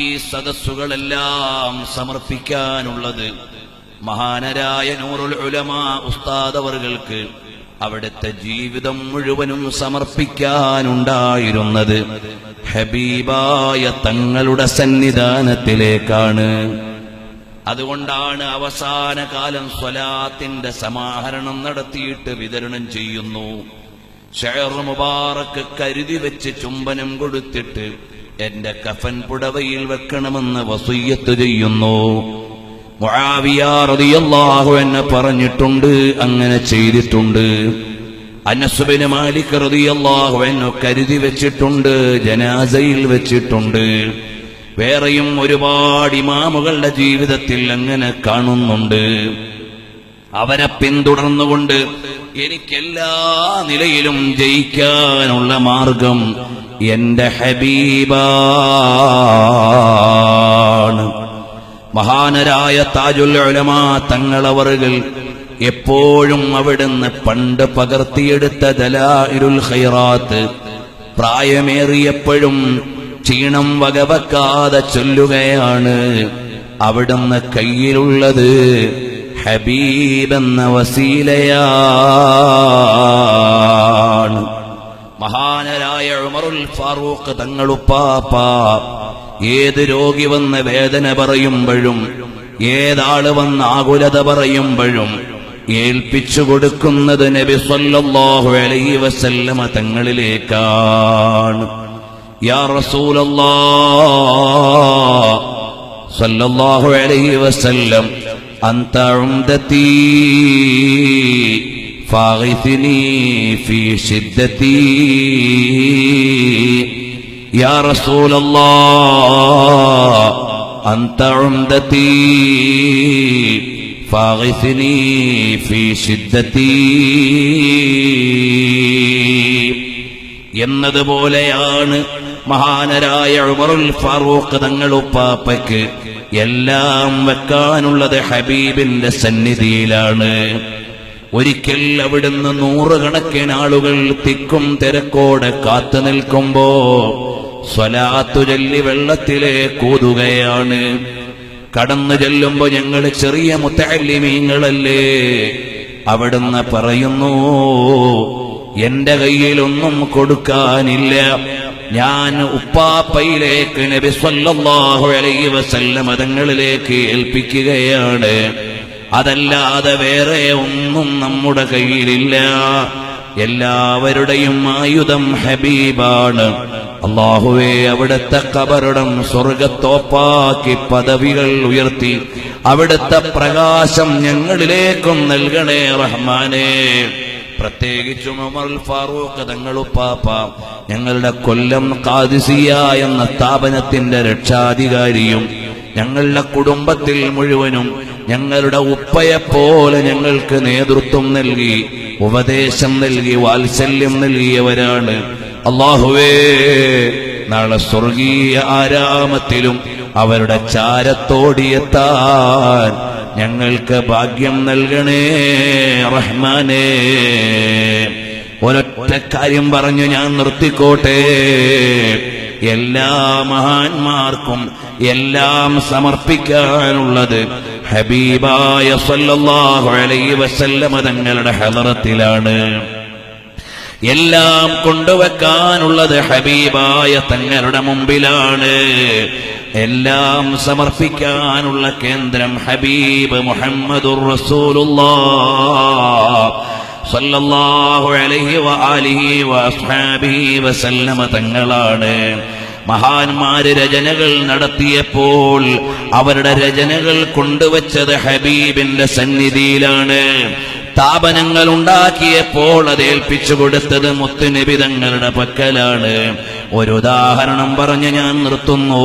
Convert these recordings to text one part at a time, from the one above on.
ഈ സദസ്സുകളെല്ലാം സമർപ്പിക്കാനുള്ളത് മഹാനരായ നൂറുൽ ഉലമാ ഉസ്താദ് അവർക്ക് അവിടുത്തെ ജീവിതം മുഴുവനും സമർപ്പിക്കാനുണ്ടായിരുന്നത് ഹബീബായ തങ്ങളുടെ സന്നിധാനത്തിലേക്കാണ്. അതുകൊണ്ടാണ് അവസാന കാലം സ്വലാത്തിന്റെ സമാഹരണം നടത്തിയിട്ട് വിതരണം ചെയ്യുന്നു. ഷെയർ മുബാറക്ക് കരുതി വെച്ച് ചുംബനം കൊടുത്തിട്ട് എന്റെ കഫൻ പുടവയിൽ വെക്കണമെന്ന് വസിയ്യത്ത് ചെയ്യുന്നു. മുആവിയ റളിയല്ലാഹു അൻഹു പറഞ്ഞിട്ടുണ്ട്, അങ്ങനെ ചെയ്തിട്ടുണ്ട്. അനസ് ബിൻ മാലിക് റളിയല്ലാഹു അൻഹു കരുതി വെച്ചിട്ടുണ്ട്, ജനാസയിൽ വെച്ചിട്ടുണ്ട്. വേറെയും ഒരുപാട് ഇമാമുകളുടെ ജീവിതത്തിൽ അങ്ങനെ കാണുന്നുണ്ട്. അവരെ പിന്തുടർന്നുകൊണ്ട് എനിക്കെല്ലാ നിലയിലും ജയിക്കാനുള്ള മാർഗം എന്റെ ഹബീബാണ്. മഹാനരായ താജുൽ ഉലമാ തങ്ങളവറുകൾ എപ്പോഴും അവിടുന്ന് പണ്ട് പകർത്തിയെടുത്ത ദലായിലുൽ ഖൈറാത്ത് പ്രായമേറിയപ്പോഴും ക്ഷീണം വകവെക്കാതെ ചൊല്ലുകയാണ്. അവിടുന്ന് കയ്യിലുള്ളത് ഹബീബെന്ന വസീലയാണ്. മഹാനരായ ഉമറുൽ ഫാറൂഖ് തങ്ങളുപ്പാപ്പ ഏത് രോഗി വന്ന് വേദന പറയുമ്പോഴും ഏതാള് വന്ന് ആകുലത പറയുമ്പോഴും ഏൽപ്പിച്ചു കൊടുക്കുന്നത് നബി സല്ലല്ലാഹു അലൈഹി വസല്ലമ തങ്ങളിലേക്കാണ്. യാ റസൂലല്ലാഹ് സല്ലല്ലാഹു അലൈഹി വസല്ലം അൻത ഉംദതി ഫാഗിഥിനി ഫീ ശിദ്ദതി. യാ റസൂലല്ലാഹ് അൻത ഉംദതി ഫാഗിഥിനി ഫീ ശിദ്ദതി എന്നതുപോലെയാണ് മഹാനരായ ഉമറുൽ ഫാറൂഖ് തങ്ങളുപ്പാപ്പയ്ക്ക് എല്ലാം വെക്കാനുള്ളത് ഹബീബിന്റെ സന്നിധിയിലാണ്. ഒരിക്കൽ അവിടുന്ന് നൂറുകണക്കിന് ആളുകൾ തിക്കും തിരക്കോടെ കാത്തു നിൽക്കുമ്പോ സ്വലാത്തു ചൊല്ലി വെള്ളത്തിലേക്ക് ഊതുകയാണ്. കടന്നു ചെല്ലുമ്പോ ഞങ്ങൾ ചെറിയ മുത്തഅല്ലിമീങ്ങളല്ലേ, അവിടുന്ന് പറയുന്നു, എന്റെ കയ്യിലൊന്നും കൊടുക്കാനില്ല, ഞാൻ ഉപ്പാപ്പയിലേക്ക് നബി സല്ലല്ലാഹു അലൈഹി വസല്ലം തങ്ങളിലേക്ക് ഏൽപ്പിക്കുകയാണ്, അതല്ലാതെ വേറെ ഒന്നും നമ്മുടെ കയ്യിലില്ല. എല്ലാവരുടെയും ആയുധം ഹബീബാണ്. അല്ലാഹുവേ, അവിടുത്തെ ഖബറിടം സ്വർഗത്തോപ്പാക്കി പദവികൾ ഉയർത്തി അവിടുത്തെ പ്രകാശം ഞങ്ങളിലേക്കും നൽകണേ റഹ്മാനേ. പ്രത്യേകിച്ചും ഉമറുൽ ഫാറൂഖ് തങ്ങളുപ്പാപ്പ ഞങ്ങളുടെ കൊല്ലം ഖാദിസിയ എന്ന സ്ഥാപനത്തിന്റെ രക്ഷാധികാരിയും ഞങ്ങളുടെ കുടുംബത്തിൽ മുഴുവനും ഞങ്ങളുടെ ഉപ്പയെപ്പോലെ ഞങ്ങൾക്ക് നേതൃത്വം നൽകി, ഉപദേശം നൽകി, വാത്സല്യം നൽകിയവരാണ്. അല്ലാഹുവേ, നാളെ സ്വർഗീയ ആരാമത്തിലും അവരുടെ ചാരത്തോടിയെത്താൻ ഞങ്ങൾക്ക് ഭാഗ്യം നൽകണേ റഹ്മാനേ. ഒരൊറ്റ കാര്യം പറഞ്ഞു ഞാൻ നിർത്തിക്കോട്ടെ. എല്ലാ മഹാന്മാർക്കും എല്ലാം സമർപ്പിക്കാനുള്ളത് ഹബീബായ സല്ലല്ലാഹു അലൈഹി വസല്ലമ തങ്ങളുടെ ഹളറത്തിലാണ്. എല്ലാം കൊണ്ടുവെക്കാനുള്ളത് ഹബീബായ തങ്ങളുടെ മുമ്പിലാണ്. എല്ലാം സമർപ്പിക്കാനുള്ള കേന്ദ്രം ഹബീബ് മുഹമ്മദുർ റസൂലുള്ളാഹ് സല്ലല്ലാഹു അലൈഹി വആലിഹി വഅസ്ഹാബിഹി വസല്ലമ തങ്ങളാണ്. മഹാന്മാര് രചനകൾ നടത്തിയപ്പോൾ അവരുടെ രചനകൾ കൊണ്ടുവച്ചത് ഹബീബിന്റെ സന്നിധിയിലാണ്. സ്ഥാപനങ്ങൾ ഉണ്ടാക്കിയപ്പോൾ അത് ഏൽപ്പിച്ചു കൊടുത്തത് മുത്തുനബി തങ്ങളുടെ പക്കലാണ്. ഒരു ഉദാഹരണം പറഞ്ഞ് ഞാൻ നിർത്തുന്നു.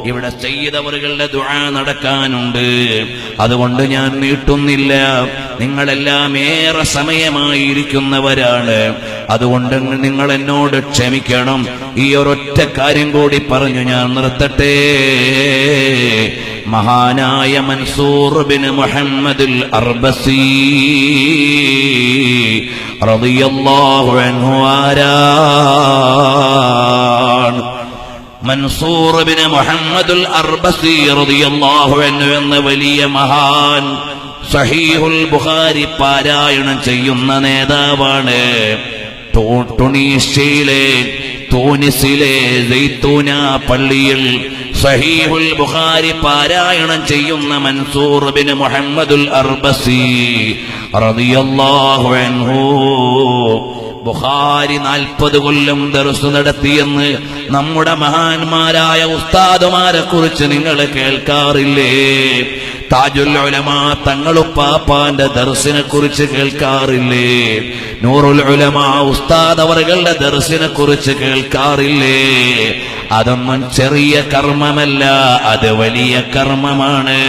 ഇവിടെ സയ്യിദ് അവറുകളുടെ ദുആ നടക്കാനുണ്ട്, അതുകൊണ്ട് ഞാൻ നീട്ടുന്നില്ല. നിങ്ങളെല്ലാം ഏറെ സമയമായിരിക്കുന്നവരാണ്, അതുകൊണ്ട് നിങ്ങൾ എന്നോട് ക്ഷമിക്കണം. ഈ ഒരൊറ്റ കാര്യം കൂടി പറഞ്ഞു ഞാൻ നിർത്തട്ടെ. മഹാനായ മൻസൂർ ബിൻ മുഹമ്മദുൽ അർബസി റളിയല്ലാഹു അൻഹു ആരാണ്? മൻസൂർ ഇബ്നു മുഹമ്മദുൽ അർബസി റളിയല്ലാഹു അൻഹു എന്ന വലിയ മഹാൻ സഹീഹുൽ ബുഖാരി പാരായണം ചെയ്യുന്ന നേതാവാണ്. തൂനിസിലെ സൈത്തൂന പള്ളിയിൽ സഹീഹുൽ ബുഖാരി പാരായണം ചെയ്യുന്ന മൻസൂർ ഇബ്നു മുഹമ്മദുൽ അർബസി റളിയല്ലാഹു അൻഹു ബുഖാരി 40 കൊല്ലം ദർസ് നടത്തിയെന്ന് നമ്മുടെ മഹാന്മാരായ ഉസ്താദുമാരെ കുറിച്ച് നിങ്ങൾ കേൾക്കാറില്ലേ? താജുൽ ഉലമാ തങ്ങളുപ്പാപ്പാന്റെ ദർസിനെ കുറിച്ച് കേൾക്കാറില്ലേ? നൂറുൽ ഉലമാ ഉസ്താദ് അവരുടെ ദർസിനെ കുറിച്ച് കേൾക്കാറില്ലേ? അതൊന്നും ചെറിയ കർമ്മമല്ല, അത് വലിയ കർമ്മമാണ്.